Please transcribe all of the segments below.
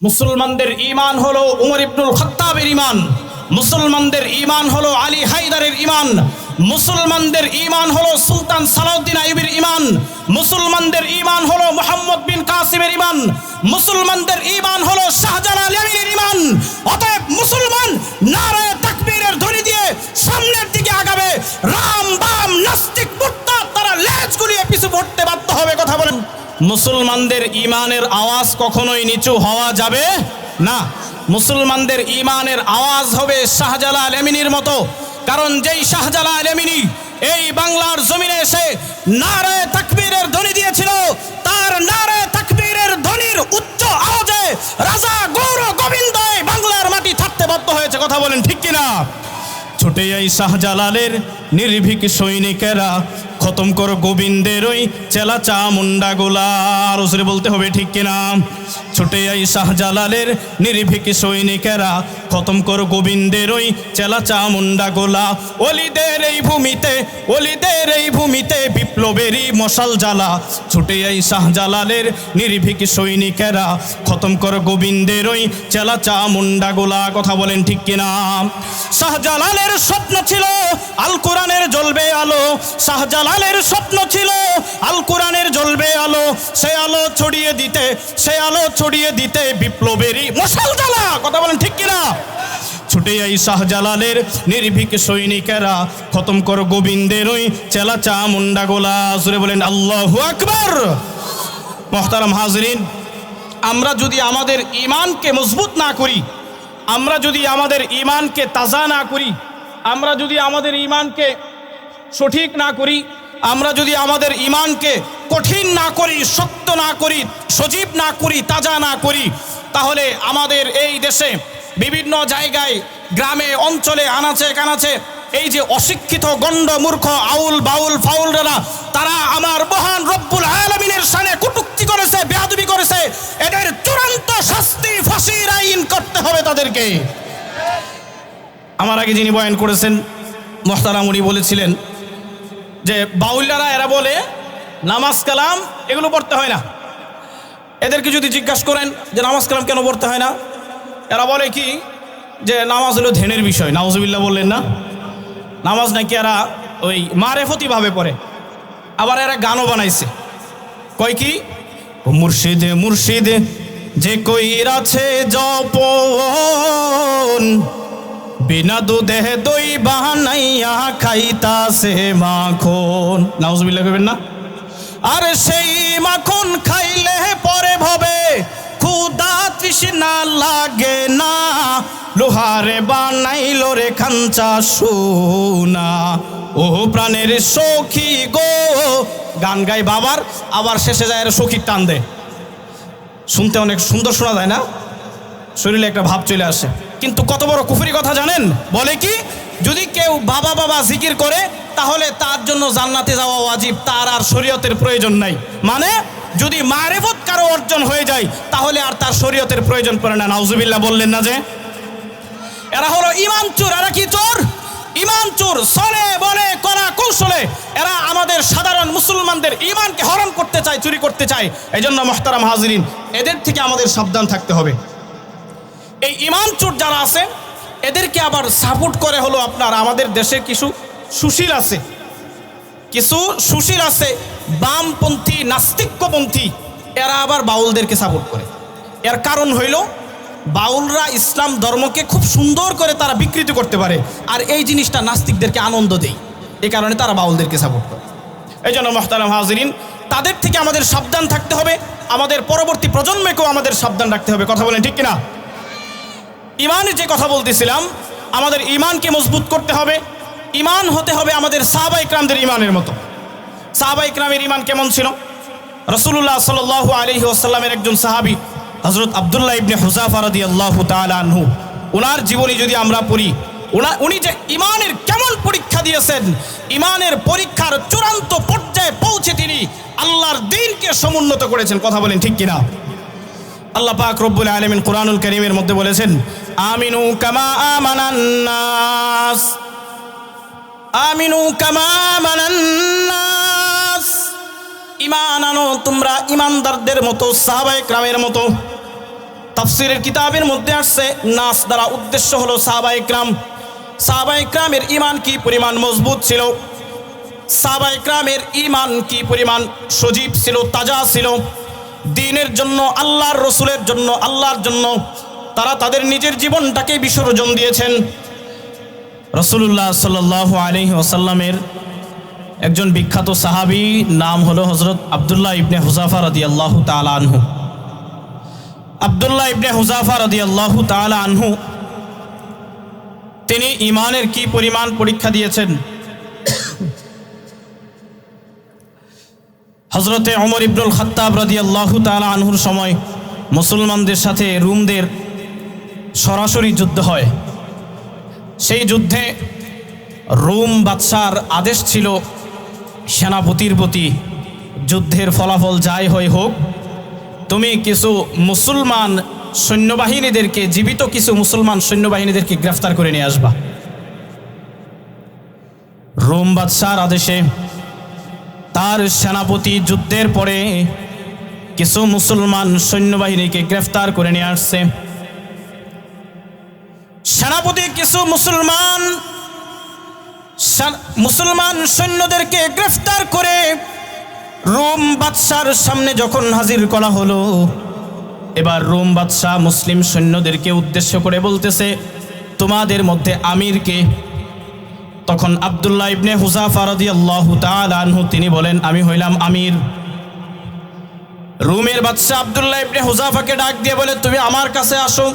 মুসলমানদের ঈমান হলো উমর ইবনুল খাত্তাবের ঈমান, মুসলমানদের ঈমান হলো আলী হায়দারের ঈমান, মুসলমানদের ঈমান হলো সুলতান সালাউদ্দিন আইয়ুবীর ঈমান, মুসলমানদের ঈমান হলো মুহাম্মদ বিন কাসিমের ঈমান, মুসলমানদের ঈমান হলো শাহজালাল ইয়ামিনের ঈমান। অতএব মুসলমান নারায়ে তাকবীরের ধ্বনি দিয়ে সামনের দিকে আগাবে। রাম বাম নাস্তিক মুরতাদ তারা লেজ গুলিয়ে পিছু হটতে বাধ্য হবে। কথা বলেন, মুসলমানদের ঈমানের আওয়াজ কখনোই নিচু হওয়া যাবে না। মুসলমানদের ঈমানের আওয়াজ হবে শাহজালাল ইয়ামিনীর মতো। কারণ যেই শাহজালাল ইয়ামিনী এই বাংলার জমিনে এসে নারায়ে তাকবীরের ধ্বনি দিয়েছিল, তার নারায়ে তাকবীরের ধ্বনির উচ্চ আওয়াজে রাজা গৌর গোবিন্দ বাংলার মাটি থাকতে বাধ্য হয়েছে। কথা বলেন ঠিক কিনা? ছুটে এই শাহজালালের নির্ভীক সৈনিকেরা খতম করো গোবিন্দের ওই চেলা চামুন্ডা গোলা। রসুল বলতে হবে ঠিক কিনা? ছুটে এই শাহজালালের নির্ভীক সৈনিকেরা খতম করো গোবিন্দের ওই চেলা চামুন্ডা গোলা। অলিদের এই ভূমিতে, অলিদের এই ভূমিতে বিপ্লবেরই মশাল জ্বালা। ছুটে এই শাহজালালের নির্ভীক সৈনিকেরা খতম করো গোবিন্দের ওই চেলা চামুন্ডা গোলা। কথা বলেন ঠিক কিনা? শাহজালালের স্বপ্ন ছিল আল কোরআনের জ্বলবে আলো, শাহজালালের স্বপ্ন ছিল আল কোরআনের জ্বলবে আলো। সে আলো ছড়িয়ে দিতে, সে আলো ছড়িয়ে দিতে বিপ্লবেরই মশাল জ্বালা। কথা বলেন ঠিক কিনা? ছুটে এই শাহজালালের নির্ভীক সৈনিকেরা খতম করো গোবিন্দের ওই চেলা চামুন্ডা গোলা। জোরে বলেন আল্লাহু আকবার। মুহতারাম হাজরিন, আমরা যদি আমাদের ঈমানকে মজবুত না করি, আমরা যদি আমাদের ঈমানকে তাজা না করি, আমরা যদি আমাদের ঈমানকে সঠিক না করি, আমরা যদি আমাদের ঈমানকে কঠিন না করি, শক্ত না করি, সজীব না করি, তাজা না করি, তাহলে আমাদের এই দেশে বিভিন্ন জায়গায় গ্রামে অঞ্চলে আনাচে কানাচে এই যে অশিক্ষিত গণ্ড মূর্খ আউল বাউল ফাউলরা, তারা আমার মহান রব্বুল আলামিনের শানে কটূক্তি করেছে, বেয়াদবি করেছে। এদের চূড়ান্ত শাস্তি, ফাঁসির আইন করতে হবে তাদেরকে। আমার আগে যিনি বয়ান করেছেন মোহতারাম, উনি বলেছিলেন যে বাউলারা এরা বলে নামাজ কালাম এগুলো পড়তে হয় না। এদেরকে যদি জিজ্ঞাসা করেন যে নামাজ কালাম কেন পড়তে হয় না, এরা বলে কি যে নামাজ হলো ধ্যানের বিষয়। নাউজুবিল্লাহ বললেন না? নামাজ নাকি এরা ওই মারেফতিভাবে পড়ে। আবার এরা গানও বানাইছে, কয় কি মুর্শিদে মুর্শিদে যে কইরাছে জপন, বিনা দুধে দই বানাইয়া খাইতাছে মাখন। নাউজুবিল্লাহ কইবেন না? আর সেই মাখন খাইলে পরে ভবে ক্ষুধা তৃষ্ণা লাগে না, লোহারে বানাইল রে খাঞ্চা সোনা। ও প্রাণের সখী গো, গান গায় বাবার, আবার শেষে যায় সখীর টান দেয়। শুনতে অনেক সুন্দর শোনা যায় না? শরীরে একটা ভাব চলে আসে। কিন্তু কত বড় কুফরি কথা জানেন? বলে কি যদি কেউ বাবা বাবা জিকির করে তাহলে তার জন্য জান্নাতে যাওয়া ওয়াজিব, তার আর শরীয়তের প্রয়োজন নাই। মানে যদি মারেফত কারো অর্জন হয়ে যায় তাহলে আর তার শরীয়তের প্রয়োজন পড়ে না। নাউজুবিল্লাহ বললেন না? যে এরা হলো ঈমান চোর। এরা কি চোর? ঈমান চোর। চলে বলে কলা কৌশলে এরা আমাদের সাধারণ মুসলমানদের ঈমানকে হরণ করতে চায়, চুরি করতে চায়। এই জন্য মুহতারাম হাজরিন, এদের থেকে আমাদের সাবধান থাকতে হবে। এই ঈমান চোর যারা আছে এদেরকে আবার সাপোর্ট করে হলো আপনার আমাদের দেশে কিছু সুশীল আছে, কিছু সুশীল আছে বামপন্থী নাস্তিক্যপন্থী, এরা আবার বাউলদেরকে সাপোর্ট করে। এর কারণ হইল বাউলরা ইসলাম ধর্মকে খুব সুন্দর করে তারা বিকৃত করতে পারে, আর এই জিনিসটা নাস্তিকদেরকে আনন্দ দেয়। এই কারণে তারা বাউলদেরকে সাপোর্ট করে। এই জন্য মুহতারাম হাজরিন, তাদের থেকে আমাদের সাবধান থাকতে হবে। আমাদের পরবর্তী প্রজন্মকেও আমাদের সাবধান রাখতে হবে। কথা বলেন ঠিক কিনা? ঈমানের যে কথা বলতেছিলাম, আমাদের ঈমানকে মজবুত করতে হবে। ঈমান হতে হবে আমাদের সাহাবা ইকরামদের ঈমানের মতো। সাহাবা ইকরামের ঈমান কেমন ছিল? রাসূলুল্লাহ সাল্লাল্লাহু আলাইহি ওয়াসাল্লামের একজন সাহাবী হযরত আব্দুল্লাহ ইবনে হুযাফা রাদিয়াল্লাহু তাআলা আনহু, ওনার জীবনী যদি আমরা পড়ি, উনি যে ঈমানের কেমন পরীক্ষা দিয়েছেন, ঈমানের পরীক্ষার চূড়ান্ত পর্যায়ে পৌঁছে তিনি আল্লাহর দ্বীনকে সমুন্নত করেছেন। কথা বলেন ঠিক কিনা? আল্লাহ পাক রব্বুল আলামিন কুরআনুল কারীমের মধ্যে বলেছেন, আমিনু কামা আমানান নাস, আমিনু কামা আমানান নাস। ঈমান আনো তোমরা ঈমানদারদের মতো, সাহাবায়ে কেরামের মতো। তাফসীরের কিতাবের মধ্যে আসছে নাস দ্বারা উদ্দেশ্য হলো সাহাবায়ে কিরাম। সাহাবায়ে কিরামের ঈমান কি পরিমাণ মজবুত ছিল, সাহাবায়ে কিরামের ঈমান কি পরিমাণ সজীব ছিল, তাজা ছিল। দ্বীনের জন্য, আল্লাহর রসুলের জন্য, আল্লাহর জন্য তারা তাদের নিজের জীবনটাকে বিসর্জন দিয়েছেন। রাসূলুল্লাহ সাল্লাল্লাহু আলাইহি ওয়াসাল্লামের একজন বিখ্যাত সাহাবী নাম হলো হযরত আব্দুল্লাহ ইবনে হুযাফা রাদিয়াল্লাহু তাআলা আনহু। আব্দুল্লাহ ইবনে হুযাফা রাদিয়াল্লাহু তাআলা আনহু তিনি ঈমানের কি পরিমাণ পরীক্ষা দিয়েছেন। হযরতে ওমর ইবনুল খাত্তাব রাদিয়াল্লাহু তাআলা আনহুর সময় মুসলমানদের সাথে রোমদের সরাসরি যুদ্ধ হয়। সেই যুদ্ধে রোম বাদশার আদেশ ছিল সেনাপতির প্রতি, যুদ্ধের ফলাফল যাই হয় হোক, তুমি কিছু মুসলমান সৈন্যবাহিনীদেরকে, জীবিত কিছু মুসলমান সৈন্যবাহিনীদেরকে গ্রেফতার করে নিয়ে আসবা। রোম বাদশার আদেশে তার সেনাপতি যুদ্ধের পরে কিছু মুসলমান সৈন্যবাহিনীকে গ্রেফতার করে নিয়ে আসছে। সেনাপতি কিছু মুসলমান সৈন্যদেরকে গ্রেফতার করে রোম বাদশার সামনে যখন হাজির করা হলো, এবার রোম বাদশাহ মুসলিম সৈন্যদেরকে উদ্দেশ্য করে বলতেছে, তোমাদের মধ্যে আমির কে? তখন আব্দুল্লাহ ইবনে হুযাফা রাদিয়াল্লাহু তাআলা আনহু তিনি বলেন, আমি হইলাম আমির। রোমের বাদশাহ আব্দুল্লাহ ইবনে হুযাফাকে ডাক দিয়ে বলে, তুমি আমার কাছে আসো,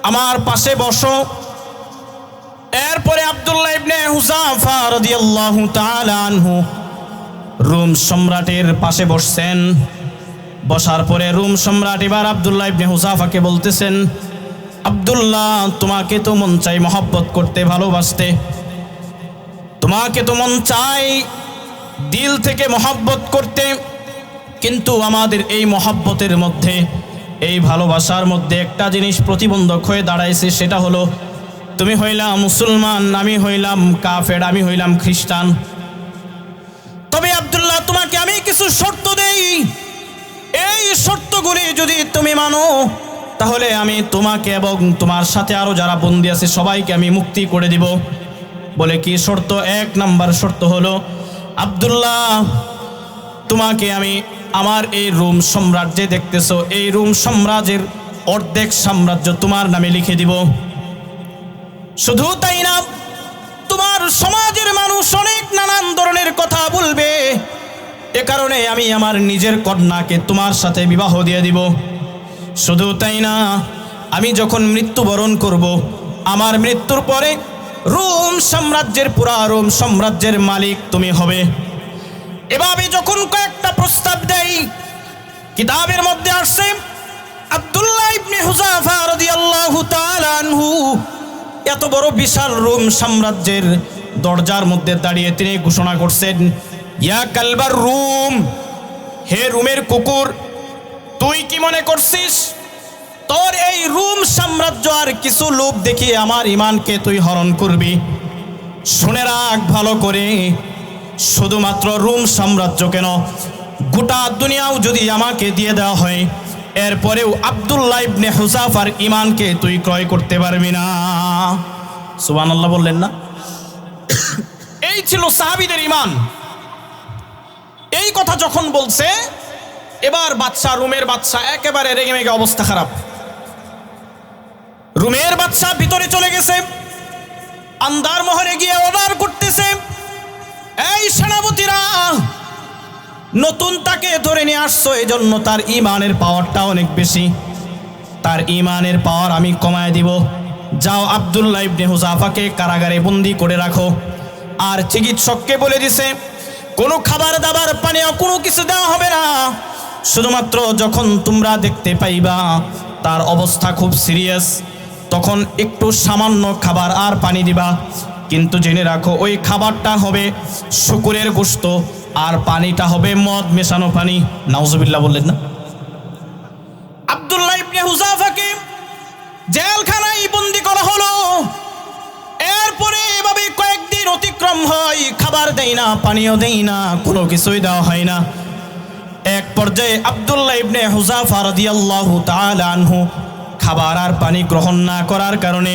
আমার পাশে বসো। এরপরে আব্দুল্লাহ ইবনে হুযাফা রাদিয়াল্লাহু তাআলা আনহু রোম সম্রাটের পাশে বসছেন। বসার পরে রোম সম্রাট এবার আব্দুল্লাহ ইবনে হুযাফাকে বলতেছেন, আব্দুল্লাহ, তোমাকে তো মন চাই মহব্বত করতে, ভালোবাসতে, তোমাকে তো মন চাই দিল থেকে মহব্বত করতে, কিন্তু আমাদের এই মহব্বতের মধ্যে, এই ভালোবাসার মধ্যে একটা জিনিস প্রতিবন্ধক হয়ে দাঁড়াইছে, সেটা হলো তুমি হইলাম মুসলমান, আমি হইলাম কাফের, আমি হইলাম খ্রিস্টান। তবে আব্দুল্লাহ, তোমাকে আমি কিছু শর্ত দেই, এই শর্তগুলি যদি তুমি মানো তাহলে আমি তোমাকে এবং তোমার সাথে আরো যারা বন্দী আছে সবাইকে আমি মুক্তি করে দিব। বলে, কি শর্ত? এক নাম্বার শর্ত হলো, আব্দুল্লাহ, তোমাকে আমি আমার এই রোম সাম্রাজ্যে দেখতেছো, এই রোম সাম্রাজ্যের অর্ধেক সাম্রাজ্য তোমার নামে লিখে দিব। শুধু তাই না, তোমার সমাজের মানুষ অনেক নানান ধরনের কথা বলবে, এ কারণে আমি আমার নিজের কন্যাকে তোমার সাথে বিবাহ দিয়ে দিব। শুধু তাই না, আমি যখন মৃত্যুবরণ করব, আমার মৃত্যুর পরে রোম সাম্রাজ্যের, পুরা রোম সাম্রাজ্যের মালিক তুমি হবে। এভাবে যখন কয়েকটা প্রস্তাব দেই, কিতাবের মধ্যে আসছে আব্দুল্লাহ ইবনে হুযাফা রাদিয়াল্লাহু তাআলা আনহু এত বড় বিশাল রোম সাম্রাজ্যের দরজার মধ্যে দাঁড়িয়ে তিনি ঘোষণা করছেন, ইয়া কালবার রুম, হে রোমের কুকুর, তুই কি মনে করছিস তোর এই রোম সাম্রাজ্য আর কিছু লোক দেখিয়ে আমার ঈমানকে তুই হরণ করবি? শুনে রাখ ভালো করে, শুধুমাত্র রোম সাম্রাজ্য কেন, গোটা দুনিয়াও যদি আমাকে দিয়ে দেওয়া হয়, এরপরেও আব্দুল্লাহ ইবনে হুযাফার ঈমানকে তুই ক্রয় করতে পারবি না। সুবহানাল্লাহ বললেন না? এই ছিল সাহাবীদের ঈমান। এই কথা যখন বলছে, এবার বাদশা, রোমের বাদশা একেবারে রেগে মেগে, অবস্থা খারাপ। রোমের বাদশা ভিতরে চলে গেছে, আন্দার মহলে গিয়ে অর্ডার করতেছে, এই সেনাপতিরা, নতুন তাকে ধরে নিয়ে আসছো, এই জন্য তার ঈমানের পাওয়ারটা অনেক বেশি, তার ঈমানের পাওয়ার আমি কমায় দিব। যাও আব্দুল্লাহ ইবনে হুযাফাকে কারাগারে বন্দি করে রাখো। আর চিকিৎসককে বলে দিছে, কোনো খাবার দাবার পানীয় কোনো কিছু দেওয়া হবে না, শুধুমাত্র যখন তোমরা দেখতে পাইবা তার অবস্থা খুব সিরিয়াস, তখন একটু সামান্য খাবার আর পানি দিবা, কিন্তু জেনে রাখো ওই খাবারটা হবে শুকুরের গোশত আর পানিটা হবে মদ মেশানো পানি। নাউজুবিল্লাহ বললেন না? আব্দুল্লাহ ইবনে হুযাফাকে জেলখানায় বন্দি করা হলো। এরপরে এভাবে কয়েকদিন অতিক্রম হয়, খাবার দেয় না, পানিও দেয় না, কোনো কিছুই দেওয়া হয় না। এক পর্যায়ে আব্দুল্লাহ ইবনে হুযাফা রাদিয়াল্লাহু তাআলা আনহু খাবার আর পানি গ্রহণ না করার কারণে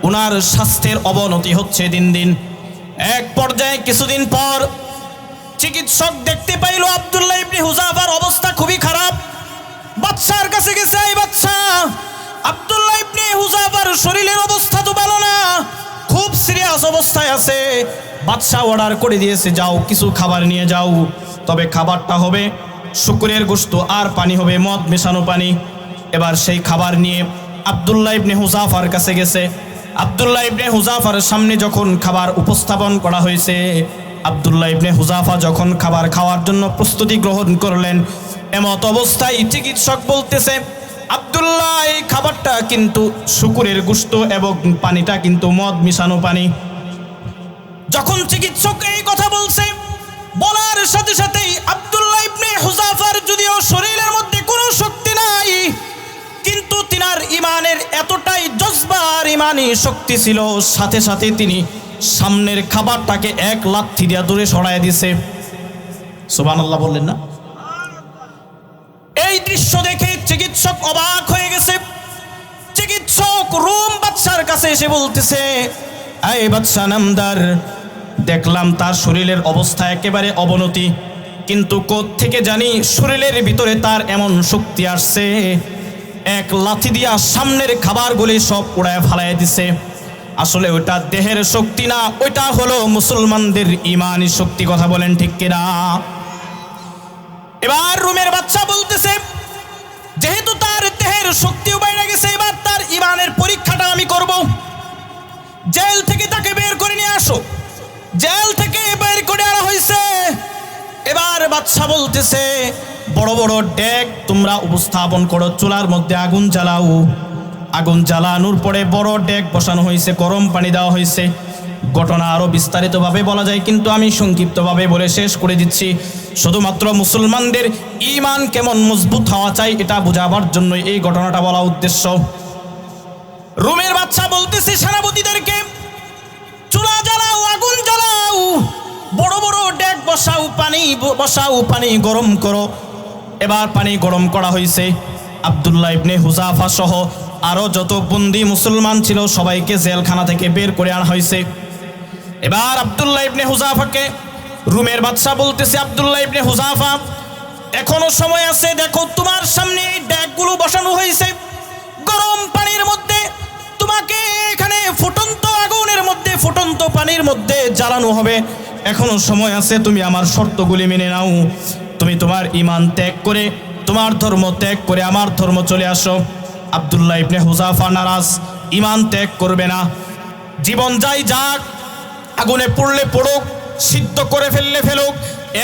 ওনার স্বাস্থ্যের অবনতি হচ্ছে দিন দিন। এক পর্যায়ে কিছুদিন পর চিকিৎসক দেখতে পাইল আব্দুল্লাহ ইবনে হুযাফার অবস্থা খুবই খারাপ। বাদশার কাছে গেছে, এই বাদশা, আব্দুল্লাহ ইবনে হুযাফার শরীরের অবস্থা তো ভালো না, খুব সিরিয়াস অবস্থায় আছে। বাদশা অর্ডার করে দিয়েছে, যাও কিছু খাবার নিয়ে যাও, তবে খাবারটা হবে শুকরের গোশত আর পানি হবে মদ মেশানো পানি। এবার সেই খাবার নিয়ে আব্দুল্লাহ ইবনে হুযাফার কাছে গেছে। আব্দুল্লাহ ইবনে হুযাফার সামনে যখন খাবার উপস্থাপন করা হয়েছে, আব্দুল্লাহ ইবনে হুযাফা যখন খাবার খাওয়ার জন্য প্রস্তুতি গ্রহণ করলেন, এমত অবস্থায় চিকিৎসক বলতেছে, আব্দুল্লাহ এই খাবারটা কিন্তু শুকরের গোশত এবং পানিটা কিন্তু মদ মিশানো পানি। যখন চিকিৎসক এই কথা বলছে, বলার সাথে সাথেই আব্দুল্লাহ ইবনে হুযাফার যদিও শরীরের মধ্যে কোনো শক্তি নাই, কিন্তু তিনার ইমানের এতটাই জজবা আর ইমানি শক্তি ছিল, সাথে সাথে তিনি সামনের খাবারটাকে এক লাথি দিয়া দূরে সরায় দিছে। সুবহানাল্লাহ বললেন না? এই দৃশ্য দেখে চিকিৎসক অবাক হয়ে গেছে। চিকিৎসক রোম বাদশার কাছে এসে বলতেছে, এই বাদশা নামদার, দেখলাম তার শরীরের অবস্থা একেবারে অবনতি, কিন্তু কোত্থেকে জানি শরীরের ভিতরে তার এমন শক্তি আসছে, এক লাথি দিয়া সামনের খাবারগুলি সব উড়ায় ফালায় দিছে। আসলে ওটা দেহের শক্তি না, ওইটা হলো মুসলমানদের ইমানি শক্তি। কথা বলেন ঠিক কিনা? এবার রুমের বাদশা বলতেছে, যেহেতু তার দেহের শক্তিও বাইরে গেছে, এবার তার ইমানের পরীক্ষাটা আমি করব। জেল থেকে তাকে বের করে নিয়ে আসো। জেল থেকে বের করে আনা হয়েছে। এবার বাদশা বলতেছে, বড় বড় ডেক তোমরা উপস্থাপন করো, চুলার মধ্যে আগুন জ্বালাও। আগুন জ্বালানোর পরে বড় ডেক বসানো হয়েছে, গরম পানি দেওয়া হয়েছে। ঘটনা আরো বিস্তারিতভাবে বলা যায়, কিন্তু আমি সংক্ষিপ্তভাবে বলে শেষ করে দিচ্ছি। শুধুমাত্র মুসলমানদের ঈমান কেমন মজবুত হওয়া চাই এটা বোঝাবার জন্য এই ঘটনাটা বলা উদ্দেশ্য। রোমের বাদশা বলতেছে সেনাপতিদেরকে, চুলা জ্বালাও, আগুন জ্বালাও, বড় বড় ডেক বসাও, পানি বসাও, পানি গরম করো। এবার পানি গরম করা হয়েছে। আব্দুল্লাহ ইবনে হুযাফা সহ আরো যত বন্দী মুসলমান ছিল সবাইকে জেলখানা থেকে বের করে আনা হয়েছে। এবার আব্দুল্লাহ ইবনে হুযাফাকে রোমের বাদশা বলতেছে, আব্দুল্লাহ ইবনে হুযাফা, এখনো সময় আছে, দেখো তোমার সামনে এই ডেকগুলো বসানো হয়েছে গরম পানির মধ্যে, তোমাকে এখানে ফুটন্ত আগুনের মধ্যে, ফুটন্ত পানির মধ্যে জ্বালানো হবে। এখনো সময় আছে, তুমি আমার শর্তগুলি মেনে নাও। তুমি তোমার ঈমান ত্যাগ করে, তোমার ধর্ম ত্যাগ করে আমার ধর্ম চলে আসো। আব্দুল্লাহ ইবনে হুযাফা নারাজ, ঈমান ত্যাগ করবে না। জীবন যাই যাক, আগুনে পড়লে পড়ুক, সিদ্ধ করে ফেললে ফেলুক,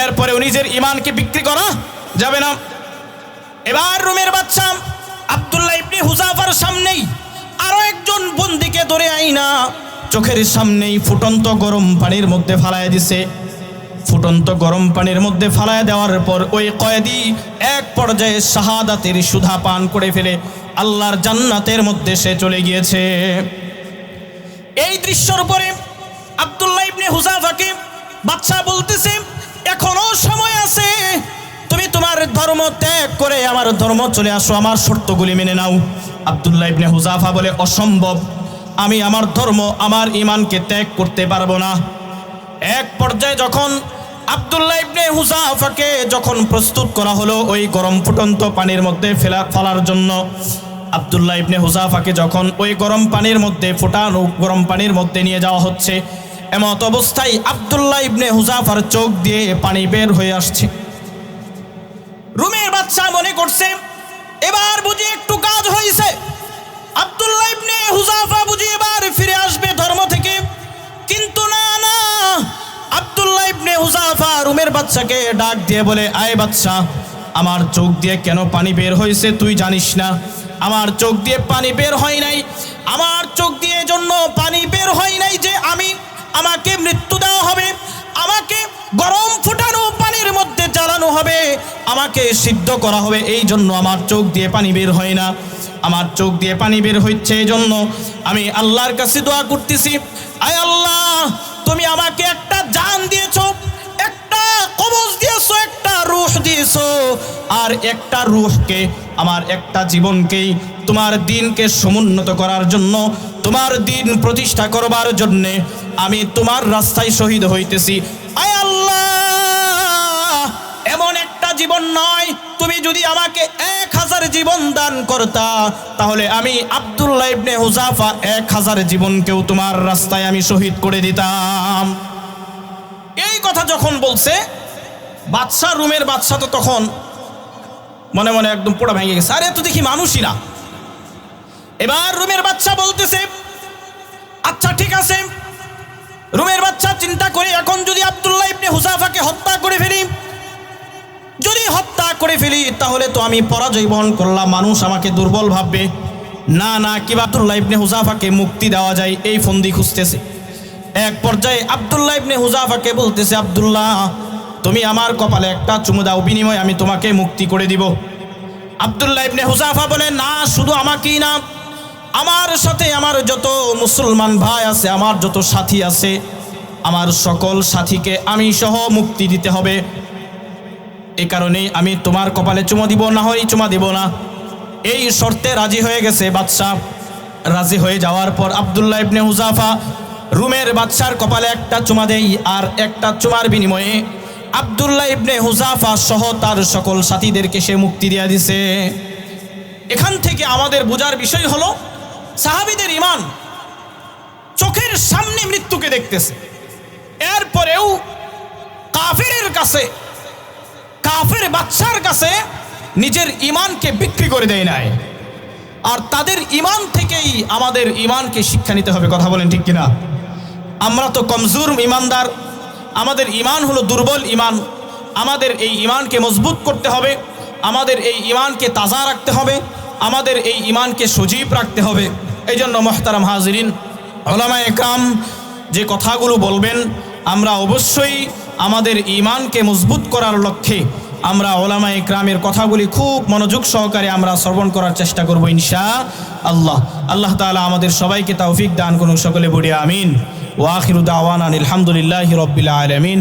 এরপরেও নিজের ঈমানকে বিক্রি করা যাবে না। এবার রোমের বাদশা আব্দুল্লাহ ইবনে হুযাফার সামনেই আরো একজন বন্দীকে ধরে আইনা চোখের সামনেই ফুটন্ত গরম পানির মধ্যে ফালায় দিছে। ফুটন্ত গরম পানির মধ্যে ফালায় দেওয়ার পর ওই কয়েদি এক পর্যায়ে শাহাদাতের সুধা পান করে ফেলে আল্লাহর জান্নাতের মধ্যে সে চলে গিয়েছে। এই দৃশ্যের পরে আব্দুল্লাহ ইবনে হুযাফাকে বাদশা বলতেছে, এখনো সময় আছে, তুমি তোমার ধর্ম ত্যাগ করে আমার ধর্ম চলে আসো, আমার শর্তগুলি মেনে নাও। আব্দুল্লাহ ইবনে হুযাফা বলে, অসম্ভব, আমি আমার ধর্ম, আমার ঈমানকে ত্যাগ করতে পারবো না। এক পর্যায়ে যখন আব্দুল্লাহ ইবনে হুযাফাকে যখন প্রস্তুত করা হলো ওই গরম ফুটন্ত পানির মধ্যে ফেলার জন্য, আব্দুল্লাহ ইবনে হুযাফাকে যখন ওই গরম পানির মধ্যে ফোটানো গরম পানির মধ্যে নিয়ে যাওয়া হচ্ছে, এমত অবস্থায় আব্দুল্লাহ ইবনে হুযাফার চোখ দিয়ে পানি বের হয়ে আসছে। রোমের বাদশা মনে করছে এবার বুঝি একটু কাজ হয়েছে, আব্দুল্লাহ ইবনে হুযাফা বুঝি এবার ফিরে আসবে ধর্ম থেকে। কিন্তু না না, আব্দুল্লাহ ইবনে হুযাফা রোমের বাদশাকে ডাক দিয়ে বলে, আয় বাদশা, আমার চোখ দিয়ে কেন পানি বের হয়েছে তুই জানিস না? আমার চোখ দিয়ে পানি বের হয় নাই, আমার চোখ দিয়ে জন্য পানি বের হয় নাই যে আমাকে মৃত্যু দেওয়া হবে, আমাকে গরম ফুটানো পানির মধ্যে জ্বালানো হবে, আমাকে সিদ্ধ করা হবে, এই জন্য আমার চোখ দিয়ে পানি বের হয় না। আমার চোখ দিয়ে পানি বের হচ্ছে এই জন্য আমি আল্লাহর কাছে দোয়া করতেছি, আয় আল্লাহ, তুমি আমাকে একটা জান দিয়েছো, একটা কবজ দিয়েছো, একটা রূহ দিয়েছো। দিয়েছো, আর একটা রূহকে, আমার একটা জীবনকেই তোমার দিনকে সমুন্নত করার জন্য, তোমার দিন প্রতিষ্ঠা করবার জন্যে আমি তোমার রাস্তায় শহীদ হইতেছি। আয় আল্লাহ, এমন একটা জীবন নয়, তুমি যদি আমাকে 1000 জীবন দান করতা, তাহলে আমি আব্দুল্লাহ ইবনে হুযাফা 1000 জীবনকেও তোমার রাস্তায় আমি শহীদ করে দিতাম। এই কথা যখন বলছে, বাদশাহ, রুমের বাদশাহ তো তখন মনে মনে একদম পোড়া ভেঙে গেছে, আরে তো দেখি মানুষই না। এবার রুমের বাদশাহ বলতেছে, আচ্ছা ঠিক আছে। রুমের বাদশাহ চিন্তা করে, এখন যদি আব্দুল্লাহ ইবনে হুযাফাকে হত্যা করে ফেলি, যদি হত্যা করে ফেলি তাহলে তো আমি পরাজয় বহন করলাম, মানুষ আমাকে দুর্বল ভাববে। না না, কিভাবে আব্দুল্লাহ ইবনে হুযাফাকে মুক্তি দেওয়া যায়, এই ফন্দি খুঁজতেছে। এক পর্যায়ে আব্দুল্লাহ ইবনে হুযাফাকে বলতেছে, আব্দুল্লাহ, তুমি আমার কপালে একটা চুমু দাও, বিনিময়ে আমি তোমাকে মুক্তি করে দিব। আব্দুল্লাহ ইবনে হুযাফা বলে, না, শুধু আমাকেই না, আমার সাথে আমার যত মুসলমান ভাই আছে, আমার যত সাথী আছে, আমার সকল সাথীকে আমি সহ মুক্তি দিতে হবে। এই কারণেই আমি তোমার কপালে চুমা দিব, না হয় চুমা দিব না। এই শর্তে রাজি হয়ে গেছে বাদশাহ। রাজি হয়ে যাওয়ার পর আব্দুল্লাহ ইবনে হুযাফা রুমের বাদশার কপালে একটা চুমা দেই, আর একটা চুমার বিনিময়ে আব্দুল্লাহ ইবনে হুযাফা সহ তার সকল সাথীদেরকে সে মুক্তি দিয়ে দিছে। এখান থেকে আমাদের বোঝার বিষয় হলো, সাহাবীদের ঈমান চোখের সামনে মৃত্যুকে দেখতেছে, এরপরেও কাফেরের কাছে, কাফের বাদশার কাছে নিজের ঈমানকে বিক্রি করে দেয় নাই। আর তাদের ঈমান থেকেই আমাদের ঈমানকে শিক্ষা নিতে হবে। কথা বলেন ঠিক কিনা? আমরা তো কমজোর ঈমানদার, আমাদের ঈমান হলো দুর্বল ঈমান। আমাদের এই ঈমানকে মজবুত করতে হবে, আমাদের এই ঈমানকে তাজা রাখতে হবে, আমাদের এই ঈমানকে সজীব রাখতে হবে। এই জন্য মুহতারাম হাজিরিন, উলামায়ে কেরাম যে কথাগুলো বলবেন, আমরা অবশ্যই আমাদের ঈমানকে মজবুত করার লক্ষ্যে আমরা উলামায়ে কেরামের কথাগুলি খুব মনোযোগ সহকারে আমরা শ্রবণ করার চেষ্টা করব ইনশাআল্লাহ। আল্লাহ তাআলা আমাদের সবাইকে তৌফিক দান করুন। সকলে বলি আমিন। ওয়া আখিরু দাওয়ানা আলহামদুলিল্লাহি রাব্বিল আলামিন।